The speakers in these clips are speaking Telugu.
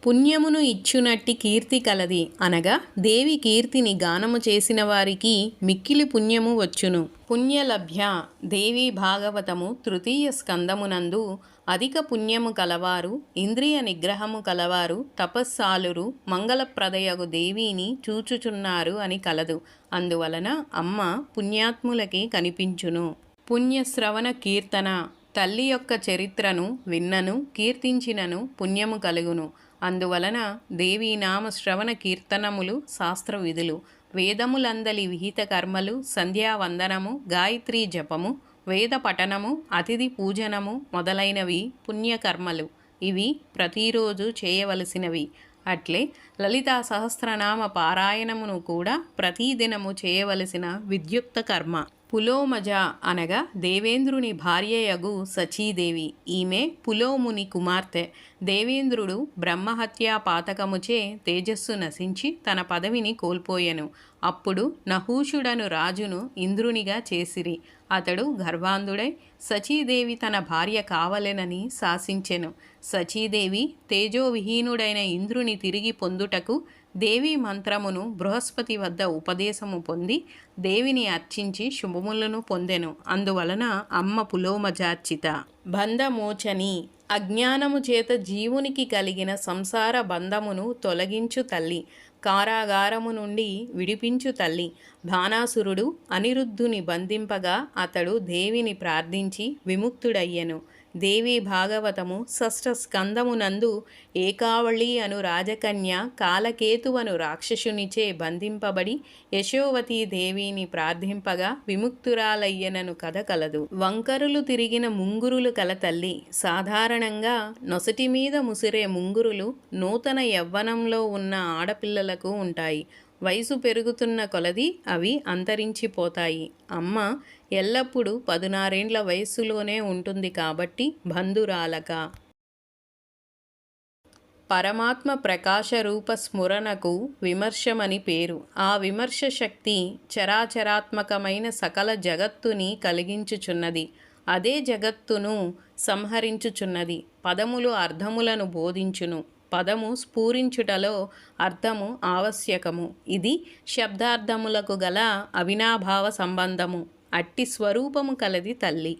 పుణ్యమును ఇచ్చునట్టి కీర్తి కలది అనగా దేవి కీర్తిని గానము చేసిన వారికి మిక్కిలి పుణ్యము వచ్చును. పుణ్యలభ్య దేవి భాగవతము తృతీయ స్కందమునందు అధిక పుణ్యము కలవారు, ఇంద్రియ నిగ్రహము కలవారు, తపస్సాలురు, మంగళప్రదయగు దేవిని చూచుచున్నారు అని కలదు. అందువలన అమ్మ పుణ్యాత్ములకి కనిపించును. పుణ్యశ్రవణ కీర్తన తల్లి యొక్క చరిత్రను విన్నను కీర్తించినను పుణ్యము కలుగును. అందువలన దేవీ నామ శ్రవణ కీర్తనములు శాస్త్ర విధులు, వేదములందలి విహిత కర్మలు, సంధ్యావందనము, గాయత్రీ జపము, వేద పఠనము, అతిథి పూజనము మొదలైనవి పుణ్యకర్మలు. ఇవి ప్రతిరోజు చేయవలసినవి. అట్లే లలితా సహస్రనామ పారాయణమును కూడా ప్రతిదినము చేయవలసిన విద్యుక్త కర్మ. పులోమజ అనగా దేవేంద్రుని భార్యయగు సచీదేవి. ఈమె పులోముని కుమార్తె. దేవేంద్రుడు బ్రహ్మహత్యా పాతకముచే తేజస్సు నశించి తన పదవిని కోల్పోయెను. అప్పుడు నహూషుడను రాజును ఇంద్రునిగా చేసిరి. అతడు గర్వాంధుడై సచీదేవి తన భార్య కావలెనని శాసించెను. సచీదేవి తేజోవిహీనుడైన ఇంద్రుని తిరిగి పొందుటకు దేవీ మంత్రమును బృహస్పతి వద్ద ఉపదేశము పొంది దేవిని అర్చించి శుభములను పొందెను. అందువలన అమ్మ పులోమజార్చిత. బంధమోచని అజ్ఞానము చేత జీవునికి కలిగిన సంసార బంధమును తొలగించు తల్లి, కారాగారము నుండి విడిపించు తల్లి. బాణాసురుడు అనిరుద్ధుని బంధింపగా అతడు దేవిని ప్రార్థించి విముక్తుడయ్యెను. దేవీ భాగవతము షష్ఠ స్కందమునందు ఏకావళి అను రాజకన్య కాలకేతువను రాక్షసునిచే బంధింపబడి యశోవతీ దేవిని ప్రార్థింపగా విముక్తురాలయ్యనను కథ కలదు. వంకరులు తిరిగిన ముంగురులు కల తల్లి. సాధారణంగా నొసటి మీద ముసిరే ముంగురులు నూతన యవ్వనంలో ఉన్న ఆడపిల్లలకు ఉంటాయి. వయసు పెరుగుతున్న కొలది అవి అంతరించిపోతాయి. అమ్మ ఎల్లప్పుడూ 16 వయస్సులోనే ఉంటుంది కాబట్టి బంధురాలక. పరమాత్మ ప్రకాశరూప స్మరణకు విమర్శమని పేరు. ఆ విమర్శ శక్తి చరాచరాత్మకమైన సకల జగత్తుని కలిగించుచున్నది. అదే జగత్తును సంహరించుచున్నది. పదములు అర్థములను బోధించును. పదము స్ఫురించుటలో అర్థము ఆవశ్యకము. ఇది శబ్దార్థములకు గల అవినాభావ సంబంధము. అట్టి స్వరూపము కలది తల్లి.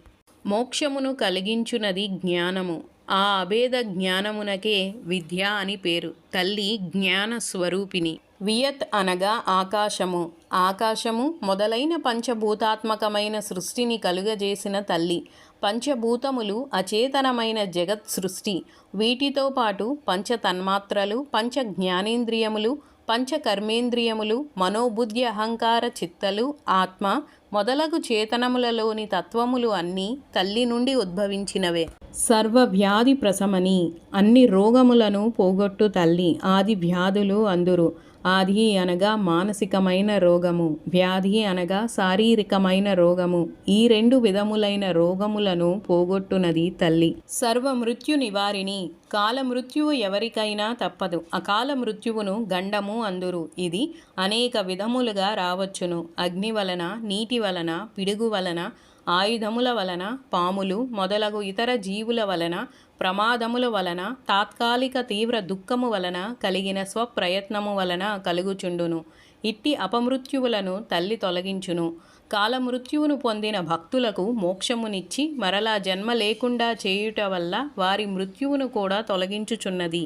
మోక్షమును కలిగించునది జ్ఞానము. ఆ అభేద జ్ఞానమునకే విద్య అని పేరు. తల్లి జ్ఞాన స్వరూపిణి. వియత్ అనగా ఆకాశము. ఆకాశము మొదలైన పంచభూతాత్మకమైన సృష్టిని కలుగజేసిన తల్లి. పంచభూతములు అచేతనమైన జగత్ సృష్టి. వీటితో పాటు పంచ తన్మాత్రలు, పంచ జ్ఞానేంద్రియములు, పంచ కర్మేంద్రియములు, మనోబుద్ధి అహంకార చిత్తలు, ఆత్మ మొదలగు చేతనములలోని తత్వములు అన్నీ తల్లి నుండి ఉద్భవించినవే. సర్వవ్యాధి ప్రశమని అన్ని రోగములను పోగొట్టు తల్లి. ఆది వ్యాధులు అందురు. ఆది అనగా మానసికమైన రోగము, వ్యాధి అనగా శారీరకమైన రోగము. ఈ 2 విధములైన రోగములను పోగొట్టునది తల్లి. సర్వ మృత్యు నివారిణి. కాలమృత్యువు ఎవరికైనా తప్పదు. అకాల మృత్యువును గండము అందురు. ఇది అనేక విధములుగా రావచ్చును. అగ్ని వలన, నీటి వలన, పిడుగు వలన, ఆయుధముల వలన, పాములు మొదలగు ఇతర జీవుల వలన, ప్రమాదముల వలన, తాత్కాలిక తీవ్ర దుఃఖము వలన, కలిగిన స్వప్రయత్నము వలన కలుగుచుండును. ఇట్టి అపమృత్యువులను తల్లి తొలగించును. కాలమృత్యువును పొందిన భక్తులకు మోక్షమునిచ్చి మరలా జన్మ లేకుండా చేయుట వల్ల వారి మృత్యువును కూడా తొలగించుచున్నది.